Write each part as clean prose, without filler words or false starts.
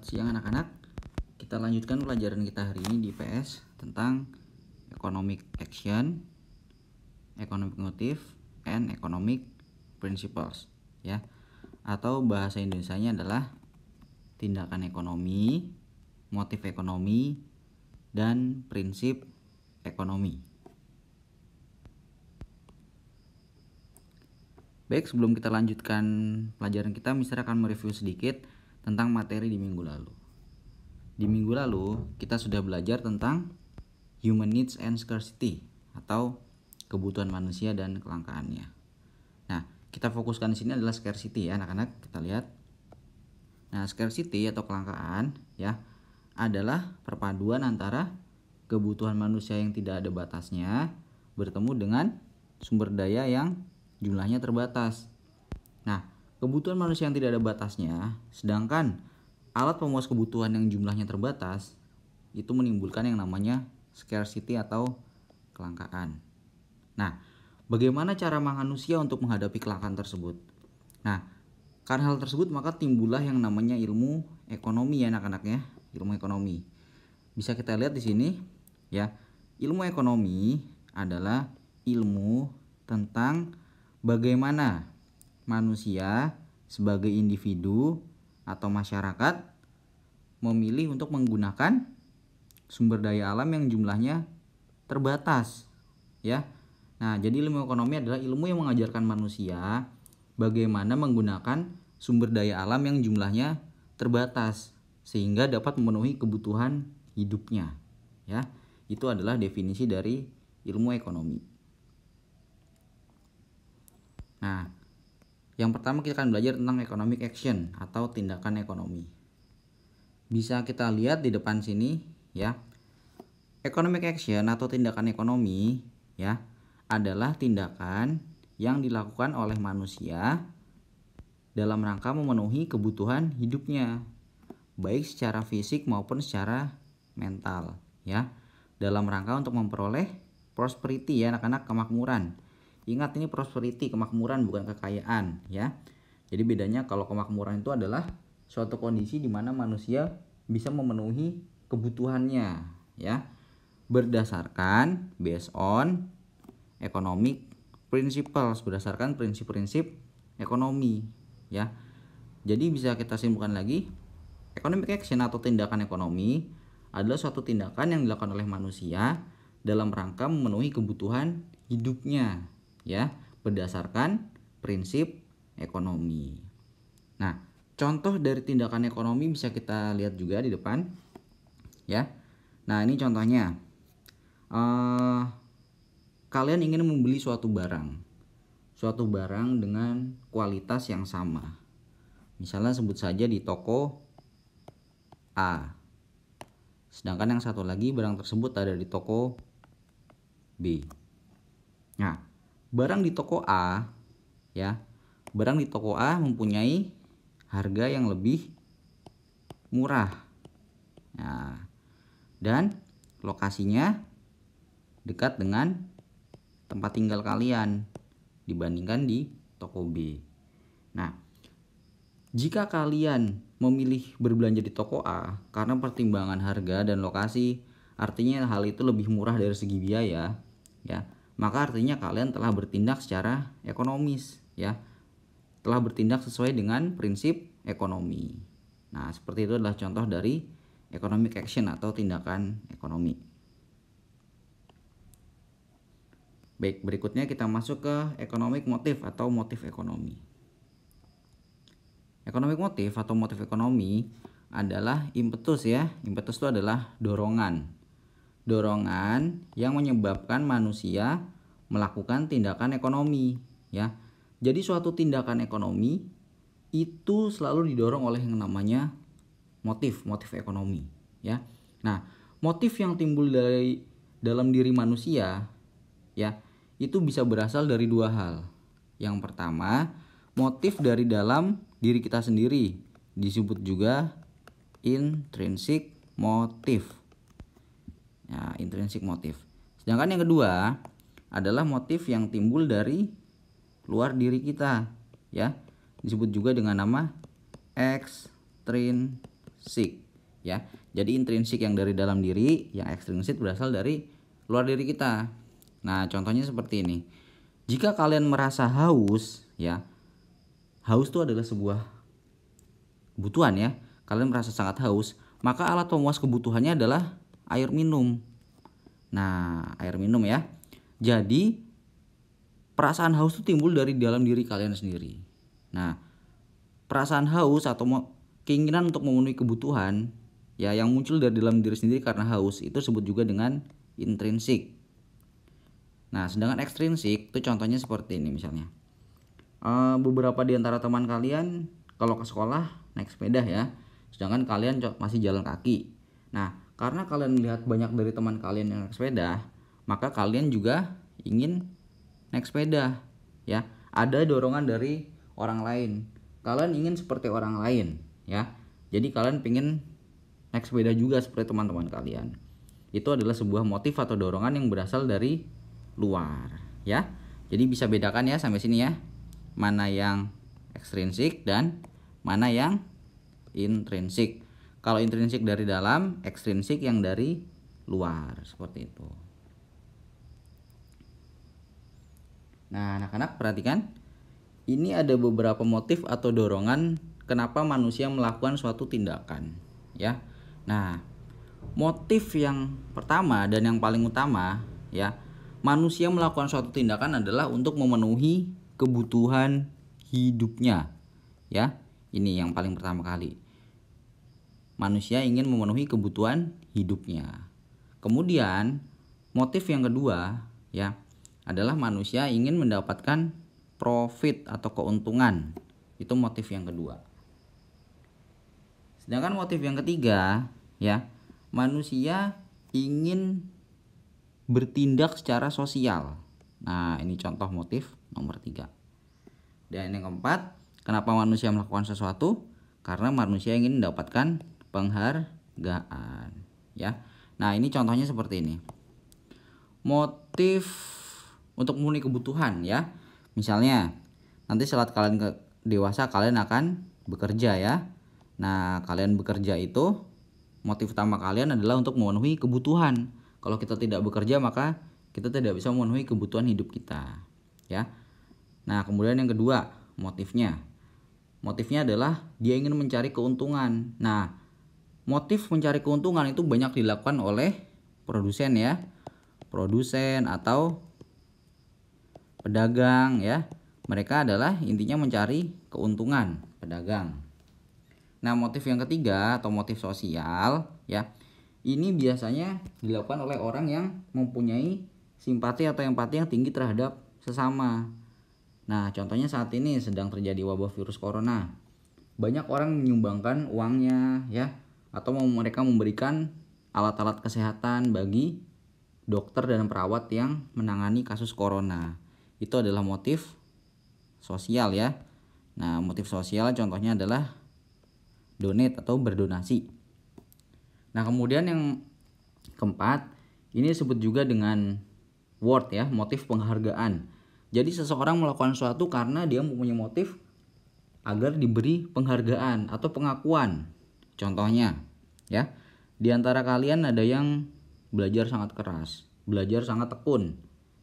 Selamat siang anak-anak. Kita lanjutkan pelajaran kita hari ini di PS tentang economic action, economic motive, and economic principles ya. Atau bahasa Indonesianya adalah tindakan ekonomi, motif ekonomi, dan prinsip ekonomi. Baik, sebelum kita lanjutkan pelajaran kita, Mister akan mereview sedikit tentang materi di minggu lalu. Di minggu lalu kita sudah belajar tentang human needs and scarcity atau kebutuhan manusia dan kelangkaannya. Nah, kita fokuskan di sini adalah scarcity ya anak-anak. Kita lihat. Nah, scarcity atau kelangkaan ya adalah perpaduan antara kebutuhan manusia yang tidak ada batasnya bertemu dengan sumber daya yang jumlahnya terbatas. Nah, kebutuhan manusia yang tidak ada batasnya, sedangkan alat pemuas kebutuhan yang jumlahnya terbatas, itu menimbulkan yang namanya scarcity atau kelangkaan. Nah, bagaimana cara manusia untuk menghadapi kelangkaan tersebut? Nah, karena hal tersebut maka timbullah yang namanya ilmu ekonomi ya anak-anak ya, ilmu ekonomi. Bisa kita lihat di sini ya, ilmu ekonomi adalah ilmu tentang bagaimana manusia sebagai individu atau masyarakat memilih untuk menggunakan sumber daya alam yang jumlahnya terbatas ya. Nah, jadi ilmu ekonomi adalah ilmu yang mengajarkan manusia bagaimana menggunakan sumber daya alam yang jumlahnya terbatas sehingga dapat memenuhi kebutuhan hidupnya ya. Itu adalah definisi dari ilmu ekonomi. Nah, yang pertama kita akan belajar tentang economic action atau tindakan ekonomi. Bisa kita lihat di depan sini ya. Economic action atau tindakan ekonomi ya adalah tindakan yang dilakukan oleh manusia dalam rangka memenuhi kebutuhan hidupnya, baik secara fisik maupun secara mental ya. Dalam rangka untuk memperoleh prosperity ya anak-anak, kemakmuran. Ingat, ini prosperity, kemakmuran, bukan kekayaan ya. Jadi bedanya, kalau kemakmuran itu adalah suatu kondisi di mana manusia bisa memenuhi kebutuhannya ya, berdasarkan based on economic principles, berdasarkan prinsip-prinsip ekonomi ya. Jadi bisa kita simpulkan lagi, economic action atau tindakan ekonomi adalah suatu tindakan yang dilakukan oleh manusia dalam rangka memenuhi kebutuhan hidupnya ya, berdasarkan prinsip ekonomi. Nah, contoh dari tindakan ekonomi bisa kita lihat juga di depan ya. Nah, ini contohnya, kalian ingin membeli suatu barang dengan kualitas yang sama. Misalnya sebut saja di toko A, sedangkan yang satu lagi barang tersebut ada di toko B. Nah, barang di toko A ya, barang di toko A mempunyai harga yang lebih murah. Nah, dan lokasinya dekat dengan tempat tinggal kalian dibandingkan di toko B. Nah, jika kalian memilih berbelanja di toko A karena pertimbangan harga dan lokasi, artinya hal itu lebih murah dari segi biaya ya, maka artinya kalian telah bertindak secara ekonomis ya, telah bertindak sesuai dengan prinsip ekonomi. Nah, seperti itu adalah contoh dari economic action atau tindakan ekonomi. Baik, berikutnya kita masuk ke economic motive atau motif ekonomi. Economic motive atau motif ekonomi adalah impetus ya. Impetus itu adalah dorongan yang menyebabkan manusia melakukan tindakan ekonomi ya. Jadi suatu tindakan ekonomi itu selalu didorong oleh yang namanya motif ekonomi ya. Nah, motif yang timbul dari dalam diri manusia ya, itu bisa berasal dari dua hal. Yang pertama, motif dari dalam diri kita sendiri, disebut juga intrinsic motive. Ya, intrinsic motive. Sedangkan yang kedua adalah motif yang timbul dari luar diri kita ya, disebut juga dengan nama extrinsic intrinsik ya. Jadi intrinsik yang dari dalam diri, yang ekstrinsik berasal dari luar diri kita. Nah, contohnya seperti ini. Jika kalian merasa haus ya, haus itu adalah sebuah kebutuhan ya. Kalian merasa sangat haus, maka alat pemuas kebutuhannya adalah air minum. Nah, air minum ya. Jadi perasaan haus itu timbul dari dalam diri kalian sendiri. Nah, perasaan haus atau keinginan untuk memenuhi kebutuhan ya yang muncul dari dalam diri sendiri karena haus itu disebut juga dengan intrinsik. Nah, sedangkan ekstrinsik itu contohnya seperti ini misalnya. Beberapa di antara teman kalian kalau ke sekolah naik sepeda ya, sedangkan kalian masih jalan kaki. Nah, karena kalian melihat banyak dari teman kalian yang naik sepeda, maka kalian juga ingin naik sepeda ya. Ada dorongan dari orang lain. Kalian ingin seperti orang lain ya. Jadi kalian ingin naik sepeda juga seperti teman-teman kalian. Itu adalah sebuah motif atau dorongan yang berasal dari luar ya. Jadi bisa bedakan ya sampai sini ya. Mana yang ekstrinsik dan mana yang intrinsik. Kalau intrinsik dari dalam, ekstrinsik yang dari luar, seperti itu. Nah, anak-anak perhatikan. Ini ada beberapa motif atau dorongan kenapa manusia melakukan suatu tindakan, ya. Nah, motif yang pertama dan yang paling utama, ya, manusia melakukan suatu tindakan adalah untuk memenuhi kebutuhan hidupnya, ya. Ini yang paling pertama kali. Manusia ingin memenuhi kebutuhan hidupnya. Kemudian, motif yang kedua, ya, adalah manusia ingin mendapatkan profit atau keuntungan. Itu motif yang kedua. Sedangkan motif yang ketiga, ya, manusia ingin bertindak secara sosial. Nah, ini contoh motif nomor 3. Dan yang keempat, kenapa manusia melakukan sesuatu? Karena manusia ingin mendapatkan penghargaan, ya. Nah, ini contohnya seperti ini. Motif untuk memenuhi kebutuhan, ya. Misalnya, nanti saat kalian dewasa kalian akan bekerja ya. Nah, kalian bekerja itu motif utama kalian adalah untuk memenuhi kebutuhan. Kalau kita tidak bekerja maka kita tidak bisa memenuhi kebutuhan hidup kita, ya. Nah, kemudian yang kedua, motifnya. Motifnya adalah dia ingin mencari keuntungan. Nah, motif mencari keuntungan itu banyak dilakukan oleh produsen ya. Produsen atau pedagang ya. Mereka adalah intinya mencari keuntungan, pedagang. Nah, motif yang ketiga atau motif sosial ya. Ini biasanya dilakukan oleh orang yang mempunyai simpati atau empati yang tinggi terhadap sesama. Nah, contohnya saat ini sedang terjadi wabah virus corona. Banyak orang menyumbangkan uangnya ya, atau mereka memberikan alat-alat kesehatan bagi dokter dan perawat yang menangani kasus corona. Itu adalah motif sosial ya. Nah, motif sosial contohnya adalah donate atau berdonasi. Nah, kemudian yang keempat, ini disebut juga dengan reward ya, motif penghargaan. Jadi seseorang melakukan sesuatu karena dia mempunyai motif agar diberi penghargaan atau pengakuan. Contohnya, ya, di antara kalian ada yang belajar sangat keras, belajar sangat tekun,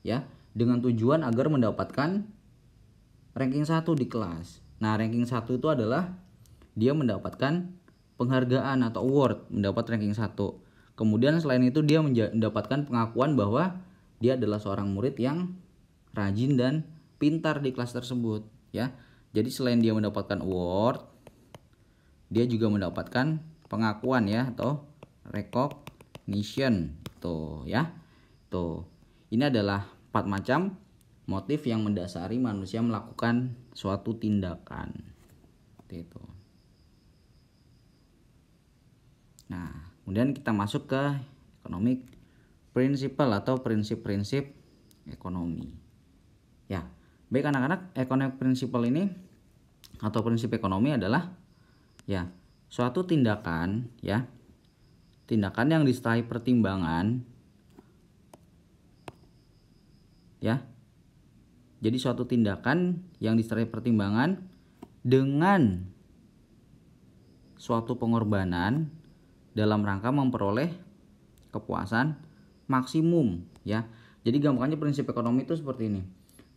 ya, dengan tujuan agar mendapatkan ranking 1 di kelas. Nah, ranking 1 itu adalah dia mendapatkan penghargaan atau award, mendapat ranking 1. Kemudian selain itu dia mendapatkan pengakuan bahwa dia adalah seorang murid yang rajin dan pintar di kelas tersebut, ya. Jadi selain dia mendapatkan award, dia juga mendapatkan pengakuan ya atau recognition. Tuh ya. Tuh. Ini adalah 4 macam motif yang mendasari manusia melakukan suatu tindakan. Seperti itu. Nah, kemudian kita masuk ke economic principle atau prinsip-prinsip ekonomi. Ya, baik anak-anak, economic principle ini atau prinsip ekonomi adalah ya suatu tindakan ya, tindakan yang disertai pertimbangan ya. Jadi suatu tindakan yang disertai pertimbangan dengan suatu pengorbanan dalam rangka memperoleh kepuasan maksimum ya. Jadi gampangnya prinsip ekonomi itu seperti ini.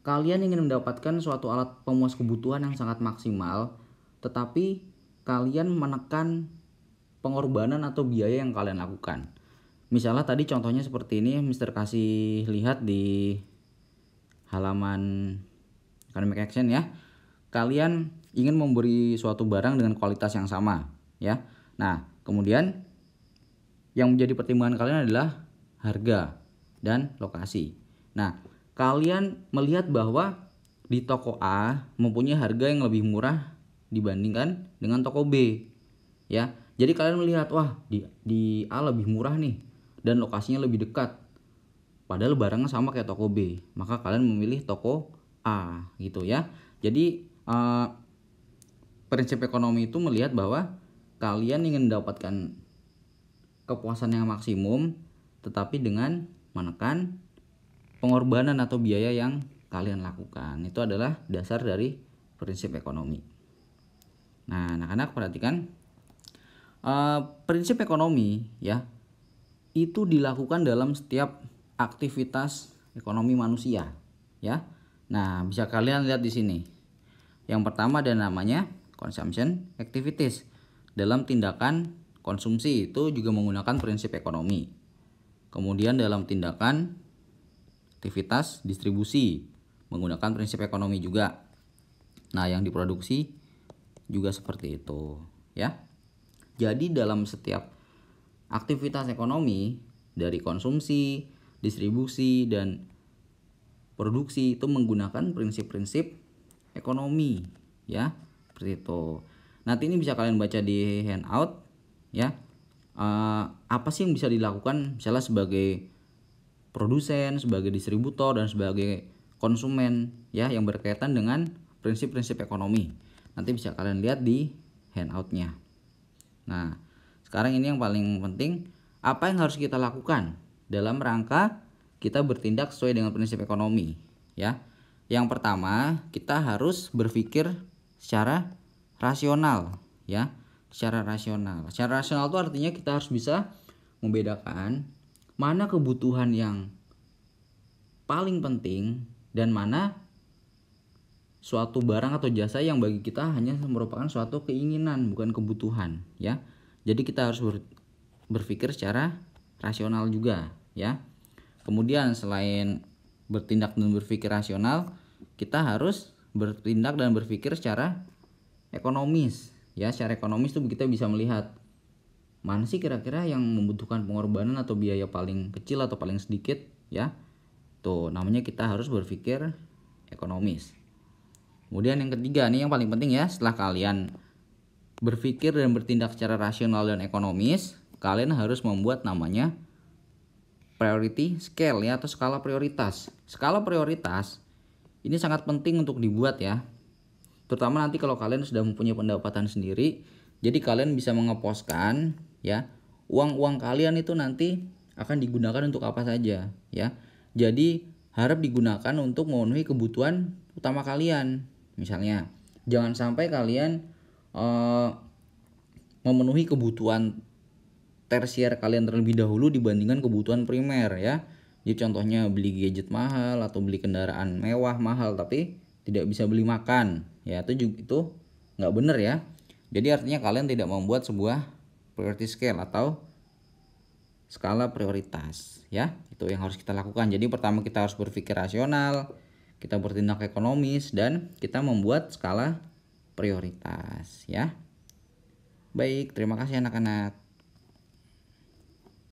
Kalian ingin mendapatkan suatu alat pemuas kebutuhan yang sangat maksimal, tetapi kalian menekan pengorbanan atau biaya yang kalian lakukan. Misalnya tadi contohnya seperti ini, Mister kasih lihat di halaman Academic Action ya. Kalian ingin memberi suatu barang dengan kualitas yang sama ya. Nah, kemudian yang menjadi pertimbangan kalian adalah harga dan lokasi. Nah, kalian melihat bahwa di toko A mempunyai harga yang lebih murah dibandingkan dengan toko B ya. Jadi kalian melihat wah di A lebih murah nih dan lokasinya lebih dekat, padahal barangnya sama kayak toko B, maka kalian memilih toko A gitu ya. Jadi prinsip ekonomi itu melihat bahwa kalian ingin mendapatkan kepuasan yang maksimum tetapi dengan menekan pengorbanan atau biaya yang kalian lakukan. Itu adalah dasar dari prinsip ekonomi. Nah, anak-anak perhatikan, prinsip ekonomi ya itu dilakukan dalam setiap aktivitas ekonomi manusia ya. Nah, bisa kalian lihat di sini. Yang pertama ada namanya consumption activities. Dalam tindakan konsumsi itu juga menggunakan prinsip ekonomi. Kemudian dalam tindakan aktivitas distribusi menggunakan prinsip ekonomi juga. Nah, yang diproduksi juga seperti itu ya. Jadi dalam setiap aktivitas ekonomi dari konsumsi, distribusi dan produksi itu menggunakan prinsip-prinsip ekonomi ya, seperti itu. Nanti ini bisa kalian baca di handout ya. Apa sih yang bisa dilakukan misalnya sebagai produsen, sebagai distributor dan sebagai konsumen ya, yang berkaitan dengan prinsip-prinsip ekonomi. Nanti bisa kalian lihat di handoutnya. Nah, sekarang ini yang paling penting, apa yang harus kita lakukan dalam rangka kita bertindak sesuai dengan prinsip ekonomi ya. Yang pertama, kita harus berpikir secara rasional ya, secara rasional. Secara rasional itu artinya kita harus bisa membedakan mana kebutuhan yang paling penting dan mana suatu barang atau jasa yang bagi kita hanya merupakan suatu keinginan bukan kebutuhan ya. Jadi kita harus berpikir secara rasional juga ya. Kemudian selain bertindak dan berpikir rasional, kita harus bertindak dan berpikir secara ekonomis ya. Secara ekonomis itu kita bisa melihat mana sih kira-kira yang membutuhkan pengorbanan atau biaya paling kecil atau paling sedikit ya. Tuh, namanya kita harus berpikir ekonomis. Kemudian yang ketiga nih yang paling penting ya, setelah kalian berpikir dan bertindak secara rasional dan ekonomis, kalian harus membuat namanya priority scale ya, atau skala prioritas. Skala prioritas ini sangat penting untuk dibuat ya. Terutama nanti kalau kalian sudah mempunyai pendapatan sendiri, jadi kalian bisa mengeposkan ya, uang kalian itu nanti akan digunakan untuk apa saja ya. Jadi harap digunakan untuk memenuhi kebutuhan utama kalian. Misalnya jangan sampai kalian memenuhi kebutuhan tersier kalian terlebih dahulu dibandingkan kebutuhan primer ya. Jadi contohnya beli gadget mahal atau beli kendaraan mewah mahal tapi tidak bisa beli makan ya, itu nggak bener ya. Jadi artinya kalian tidak membuat sebuah priority scale atau skala prioritas ya. Itu yang harus kita lakukan. Jadi pertama kita harus berpikir rasional, kita bertindak ekonomis, dan kita membuat skala prioritas ya. Baik, terima kasih anak-anak.